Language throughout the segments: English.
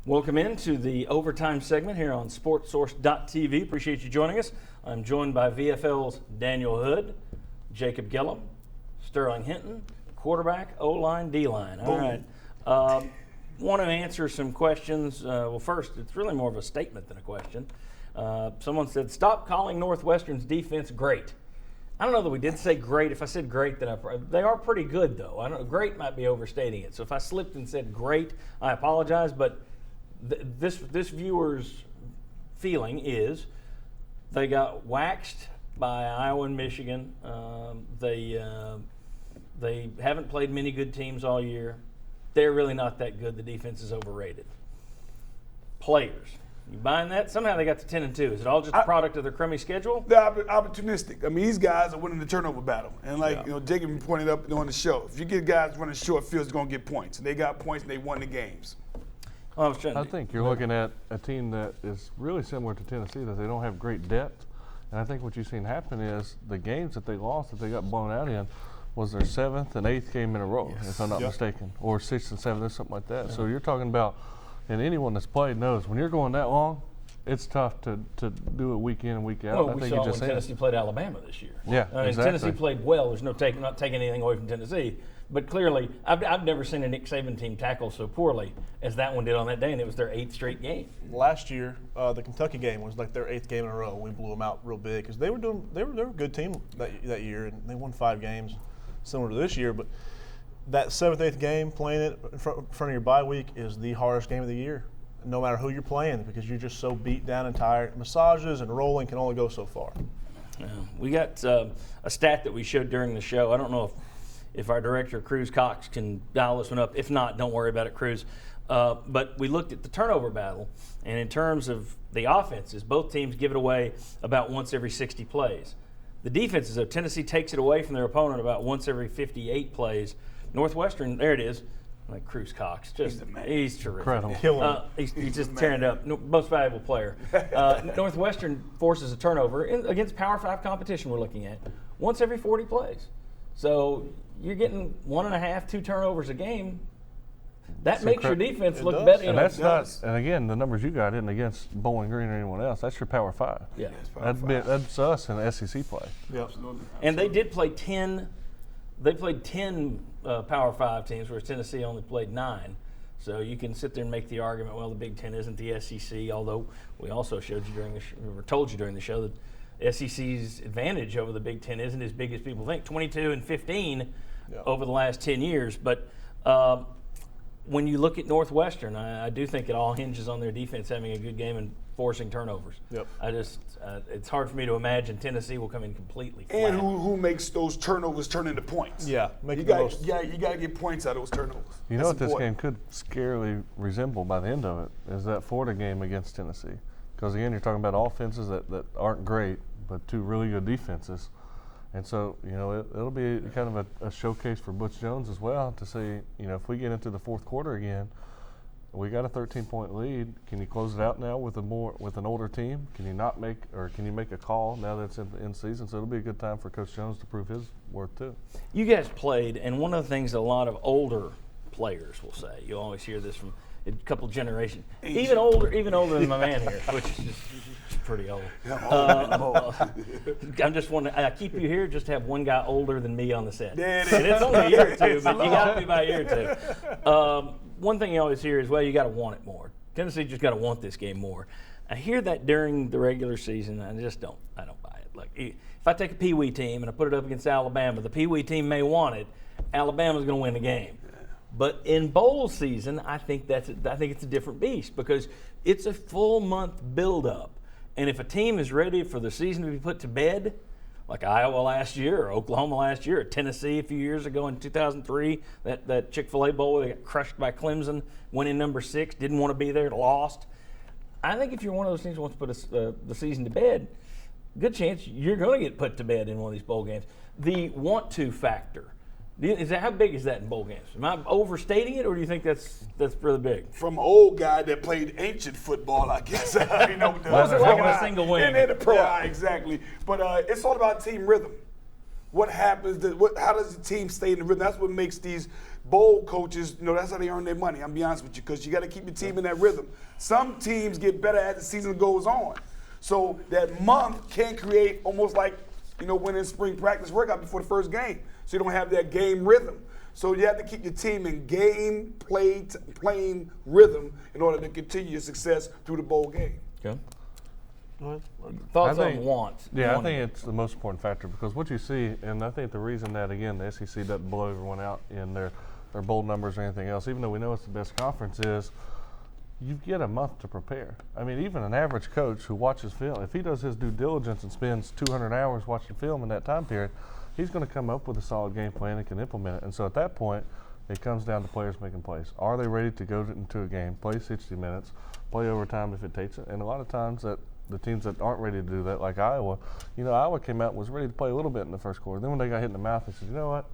Welcome into the overtime segment here on SportsSource.tv. Appreciate you joining us. I'm joined by VFL's Daniel Hood, Jacob Gillum, Sterling Hinton, quarterback, O-line, D-line. All right. Want to answer some questions. Well, first, it's really more of a statement than a question. Someone said, stop calling Northwestern's defense great. I don't know that we did say great. If I said great, then they are pretty good, though. I don't know, great might be overstating it. So if I slipped and said great, I apologize. But this viewer's feeling is they got waxed by Iowa and Michigan. They haven't played many good teams all year. They're really not that good. The defense is overrated. Players. You buying that? Somehow they got to 10-2. Is it all just a product of their crummy schedule? They're opportunistic. I mean, these guys are winning the turnover battle. And Jacob pointed up on the show, if you get guys running short fields, they're going to get points. And they got points and they won the games. I think you're looking at a team that is really similar to Tennessee, that they don't have great depth. And I think what you've seen happen is the games that they lost, that they got blown out in, was their 7th and 8th game in a row, if I'm not mistaken, or 6th and 7th or something like that. Yeah. So you're talking about, and anyone that's played knows, when you're going that long, it's tough to do it week in and week out. Well, we saw when Tennessee played Alabama this year. Yeah, I mean, exactly. Tennessee played well. There's not taking anything away from Tennessee. But clearly, I've never seen a Nick Saban team tackle so poorly as that one did on that day, and it was their 8th straight game. Last year, the Kentucky game was like their 8th game in a row. We blew them out real big because they were a good team that year, and they won 5 games, similar to this year. But that 7th, 8th game, playing it in front of your bye week is the hardest game of the year, no matter who you're playing, because you're just so beat down and tired. Massages and rolling can only go so far. Yeah. We got a stat that we showed during the show. I don't know if our director, Cruz Cox, can dial this one up. If not, don't worry about it, Cruz. But we looked at the turnover battle, and in terms of the offenses, both teams give it away about once every 60 plays. The defenses, though, Tennessee takes it away from their opponent about once every 58 plays. Northwestern, there it is, like Cruz Cox, he's terrific. Incredible. He's just tearing it up. Most valuable player. Northwestern forces a turnover against Power 5 competition we're looking at once every 40 plays. So you're getting 1.5, 2 turnovers a game. That makes your defense look better. And that's not. And again, the numbers you got isn't against Bowling Green or anyone else. That's your Power 5. Yeah, that's us in the SEC play. Yeah, absolutely. And they did play 10. They played 10 Power 5 teams, whereas Tennessee only played 9. So you can sit there and make the argument, well, the Big Ten isn't the SEC. Although we also showed you told you during the show that SEC's advantage over the Big Ten isn't as big as people think. 22 and 15 over the last 10 years. But when you look at Northwestern, I do think it all hinges on their defense having a good game and forcing turnovers. Yep. It's hard for me to imagine Tennessee will come in completely flat. And who makes those turnovers turn into points? Yeah, you got to get points out of those turnovers. You know what this game could scarily resemble by the end of it is that Florida game against Tennessee. Because, again, you're talking about offenses that aren't great, but 2 really good defenses. And so, it'll be kind of a showcase for Butch Jones as well to see, if we get into the 4th quarter again, we got a 13-point lead. Can you close it out now with an older team? Can you make a call now that it's in season? So it'll be a good time for Coach Jones to prove his worth too. You guys played, and one of the things a lot of older players will say, you always hear this from a couple generations, even older than my man here, which is just pretty old. I'm just wondering, I keep you here just to have one guy older than me on the set. And it's only a year or 2, but you got to be by a year or 2. One thing you always hear is, well, you got to want it more. Tennessee just got to want this game more. I hear that during the regular season, and I don't buy it. Like, if I take a Pee Wee team and I put it up against Alabama, the Pee Wee team may want it. Alabama's going to win the game. But in bowl season, I think it's a different beast because it's a full month buildup. And if a team is ready for the season to be put to bed, like Iowa last year or Oklahoma last year or Tennessee a few years ago in 2003, that Chick-fil-A Bowl where they got crushed by Clemson, went in number 6, didn't want to be there, lost. I think if you're one of those teams who wants to put the season to bed, good chance you're going to get put to bed in one of these bowl games. The want to factor. How big is that in bowl games? Am I overstating it, or do you think that's really big? From an old guy that played ancient football, I guess. What was it like in a single win? In the pro, exactly. But it's all about team rhythm. what happens, how does the team stay in the rhythm? That's what makes these bowl coaches, that's how they earn their money. I'm be honest with you, because you got to keep your team in that rhythm. Some teams get better as the season goes on. So that month can create almost like, winning spring practice workout before the first game. So you don't have that game rhythm. So you have to keep your team in playing rhythm in order to continue your success through the bowl game. Okay. Go ahead. Thoughts on wants? Yeah, I think it's the most important factor, because what you see, and I think the reason that, again, the SEC doesn't blow everyone out in their bowl numbers or anything else, even though we know it's the best conference, is you get a month to prepare. I mean, even an average coach who watches film, if he does his due diligence and spends 200 hours watching film in that time period, he's going to come up with a solid game plan and can implement it. And so at that point, it comes down to players making plays. Are they ready to go into a game, play 60 minutes, play overtime if it takes it? And a lot of times that the teams that aren't ready to do that, like Iowa, Iowa came out and was ready to play a little bit in the first quarter. Then when they got hit in the mouth, they said, you know what?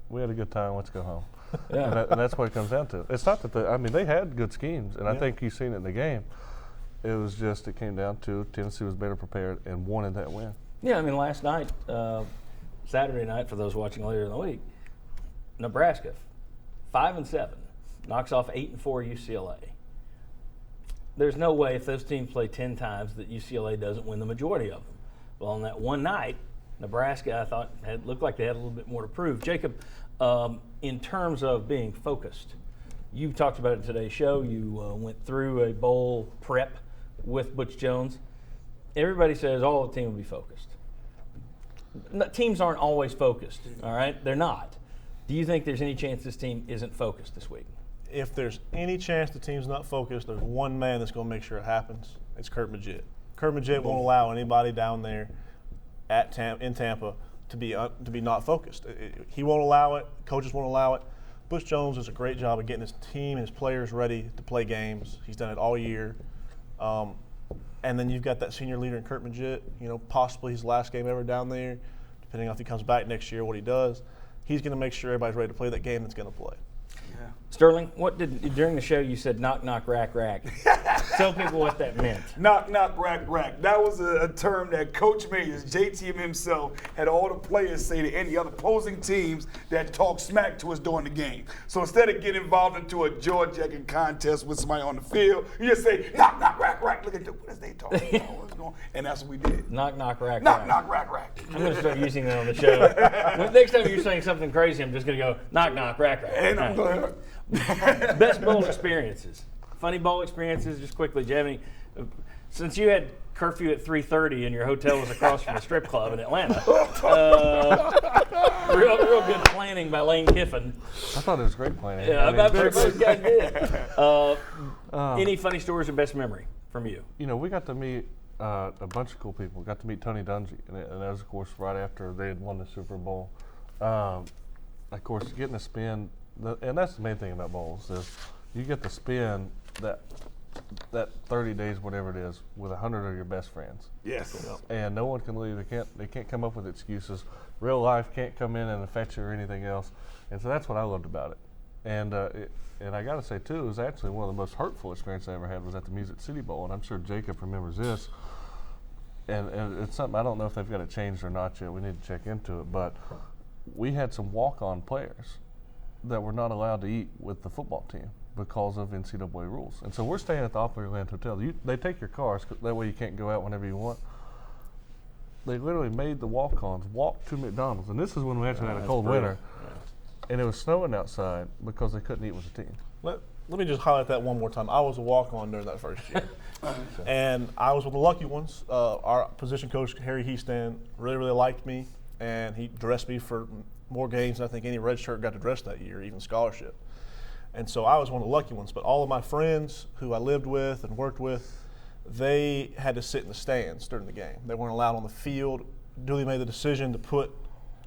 We had a good time. Let's go home. Yeah. And that's what it comes down to. It's not that they had good schemes, and I think you've seen it in the game. It was just it came down to Tennessee was better prepared and wanted that win. Yeah, I mean, last night, Saturday night, for those watching later in the week, Nebraska, 5-7, knocks off 8-4 UCLA. There's no way if those teams play 10 times that UCLA doesn't win the majority of them. Well, on that one night, Nebraska, I thought, looked like they had a little bit more to prove. Jacob, in terms of being focused, you talked about it in today's show. You went through a bowl prep with Butch Jones. Everybody says, the team will be focused. Teams aren't always focused, all right? They're not. Do you think there's any chance this team isn't focused this week? If there's any chance the team's not focused, there's one man that's going to make sure it happens. It's Kurt Magid. Kurt Magid won't allow anybody down there in Tampa to be not focused. He won't allow it. Coaches won't allow it. Butch Jones does a great job of getting his team and his players ready to play games. He's done it all year. And then you've got that senior leader in Kurt Magid, possibly his last game ever down there, depending on if he comes back next year, what he does. He's going to make sure everybody's ready to play that game that's going to play. Yeah. Sterling, during the show you said knock, knock, rack, rack. Tell people what that meant. Knock, knock, rack, rack. That was a term that Coach Mayes, JTM himself, had all the players say to any other opposing teams that talk smack to us during the game. So instead of getting involved into a jaw-jacking contest with somebody on the field, you just say, knock, knock, rack, rack. Look at what is they talking about? What's going on? And that's what we did. Knock, knock, rack, Knock, rack. knock, rack, rack. I'm going to start using that on the show. Next time you're saying something crazy, I'm just going to go knock, knock, rack, rack. And I'm going to Best bowl experiences. Funny bowl experiences, just quickly. Do you have any? Since you had curfew at 3:30 and your hotel was across from a strip club in Atlanta, real good planning by Lane Kiffin. I thought it was great planning. Yeah, I'm sure both guys did. Any funny stories or best memory from you? We got to meet a bunch of cool people. Got to meet Tony Dungy, and that was, of course, right after they had won the Super Bowl. Of course, getting to spend, and that's the main thing about bowls, is you get to spend that 30 days, whatever it is, with 100 of your best friends. Yes. And no one can leave. They can't come up with excuses. Real life can't come in and affect you or anything else. And so that's what I loved about it. And I got to say, too, it was actually one of the most hurtful experiences I ever had was at the Music City Bowl. And I'm sure Jacob remembers this. And it's something, I don't know if they've got it changed or not yet. We need to check into it. But we had some walk-on players that were not allowed to eat with the football team because of NCAA rules. And so we're staying at the Opryland Hotel. They take your cars, that way you can't go out whenever you want. They literally made the walk-ons walk to McDonald's. And this is when we actually had a cold winter. And it was snowing outside because they couldn't eat with the team. Let me just highlight that one more time. I was a walk-on during that first year. And I was one of the lucky ones. Our position coach, Harry Heastan, really, really liked me. And he dressed me for more games than I think any redshirt got to dress that year, even scholarship. And so I was one of the lucky ones. But all of my friends who I lived with and worked with, they had to sit in the stands during the game. They weren't allowed on the field. Dooley made the decision to put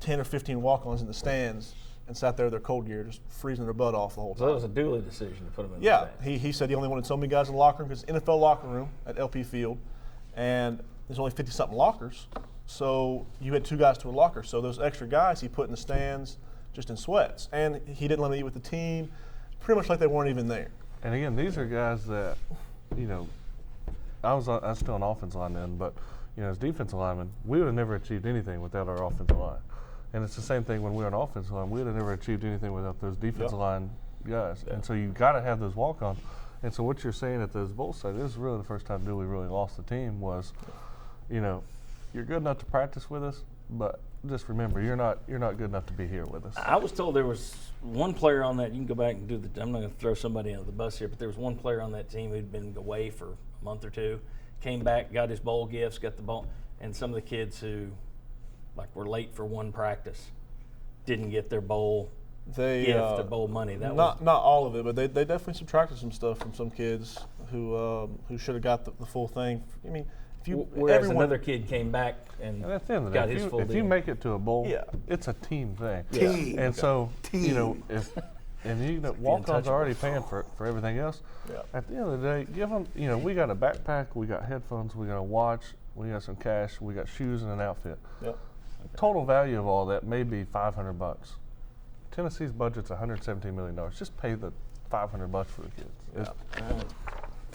10 or 15 walk-ons in the stands and sat there with their cold gear, just freezing their butt off the whole time. So that was a Dooley decision to put them in the Yeah, stands. he said he only wanted so many guys in the locker room because NFL locker room at LP Field, and there's only 50-something lockers. So you had 2 guys to a locker. So those extra guys he put in the stands just in sweats. And he didn't let them eat with the team, pretty much like they weren't even there. And again, these are guys that, I was still on offense line then, but as defensive linemen, we would have never achieved anything without our offensive line. And it's the same thing when we're an offensive line. We would have never achieved anything without those defensive line guys. And so you got to have those walk-ons. And so what you're saying at those bowl sites, this is really the first time Dewey really lost the team was, you're good enough to practice with us, but just remember, you're not good enough to be here with us. I was told there was one player on that. You can go back and do the. I'm not going to throw somebody under the bus here, but there was one player on that team who'd been away for a month or two, came back, got his bowl gifts, got the bowl, and some of the kids who, were late for one practice, didn't get their bowl gift or bowl money. That not all of it, but they definitely subtracted some stuff from some kids who should have got the full thing. I mean. Whereas another kid came back and at the end of the got day, his full if deal. you make it to a bowl, it's a team thing. Team. And so, Team. walk-ons are already paying for everything else. Yeah. At the end of the day, give them, we got a backpack, we got headphones, we got a watch, we got some cash, we got shoes and an outfit. Yep. Total value of all that may be $500. Tennessee's budget's $117 million. Just pay the $500 for the kids.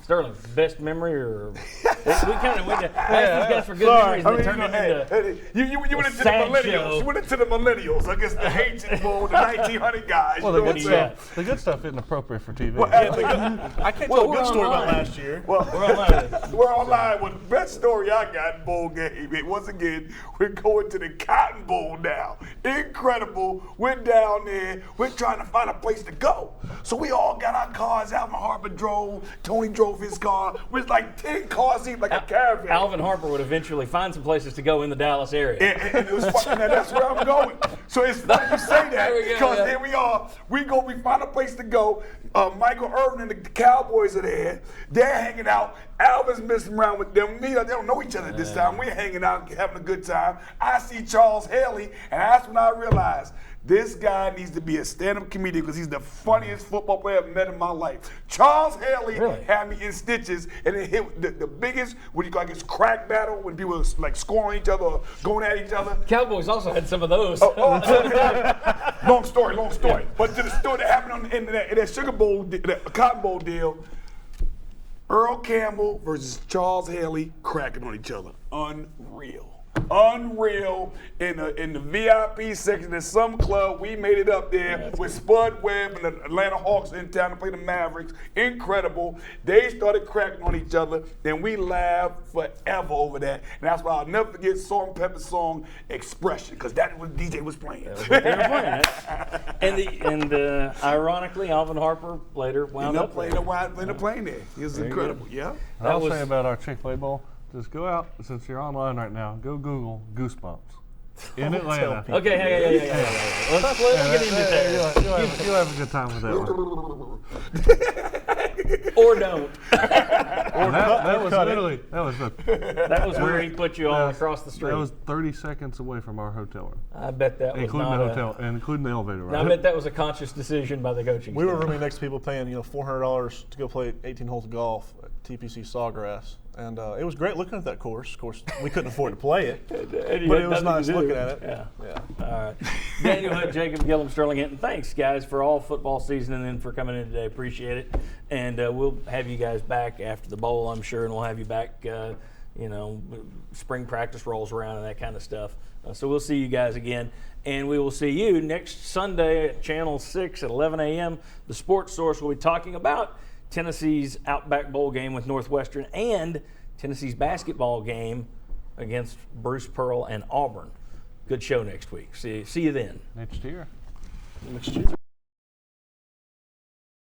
Sterling, best memory or we kind of went to ask these guys for good memories and turned it into you went into the sad millennials. show. You went into the millennials. I guess the ancient bowl, the 1900 guys. Well, you know what I'm saying? the good stuff isn't appropriate for TV. I can't tell a good story about last year. Well, We're online. we're online with the best story I got in bowl game. Once again, we're going to the Cotton Bowl now. Incredible. We're down there. We're trying to find a place to go. So we all got our cars. Alvin Harper drove. Tony drove his car. With like 10 cars, seemed like a caravan. Alvin Harper would eventually find some places to go in the Dallas area. And it was funny. Now that's where I'm going. So it's funny you say that There we go, because yeah. there we are. We find a place to go. Michael Irvin and the Cowboys are there. They're hanging out. Alvin's messing around with them. They don't know each other this time. We're hanging out, having a good time. I see Charles Haley, and that's when I realized this guy needs to be a stand-up comedian because he's the funniest football player I've met in my life. Charles Haley Really? had me in stitches, and it hit the biggest, what do you call it, crack battle when people were like scoring each other or going at each other. Cowboys also had some of those. Long story. But to the story that happened in that Sugar Bowl, that Cotton Bowl deal, Earl Campbell versus Charles Haley cracking on each other. Unreal. In the VIP section at some club, we made it up there with Spud Webb and the Atlanta Hawks in town to play the Mavericks. Incredible. They started cracking on each other, and we laughed forever over that. And that's why I'll never forget Salt and Pepper's song "Expression" because that's what DJ was playing. They were playing. And ironically, Alvin Harper later wound up playing there. He was incredible. Yeah. I'll say about our Chick-fil-A Bowl, just go out, since you're online right now, go Google Goosebumps in Atlanta. Okay, hey. Let's get into that. You'll have a good time with that one. Or don't. That was literally, That was where he put you all across the street. that was 30 seconds away from our hotel room, I bet that was including not the hotel, and including the elevator I ride. bet that was a conscious decision by the coaching We were staff. rooming next to people paying $400 to go play 18 holes of golf at TPC Sawgrass, and it was great looking at that course. Of course, we couldn't afford to play it, And you but had it was nothing nice to do. looking at it. Yeah. All right. Daniel Hood, Jacob Gillum, Sterling Hinton. Thanks, guys, for all football season and then for coming in today. Appreciate it. And we'll have you guys back after the bowl, I'm sure, and we'll have you back, spring practice rolls around and that kind of stuff. So we'll see you guys again. And we will see you next Sunday at Channel 6 at 11 a.m. The Sports Source will be talking about Tennessee's Outback Bowl game with Northwestern and Tennessee's basketball game against Bruce Pearl and Auburn. Good show next week. See you then. Next year. Next year.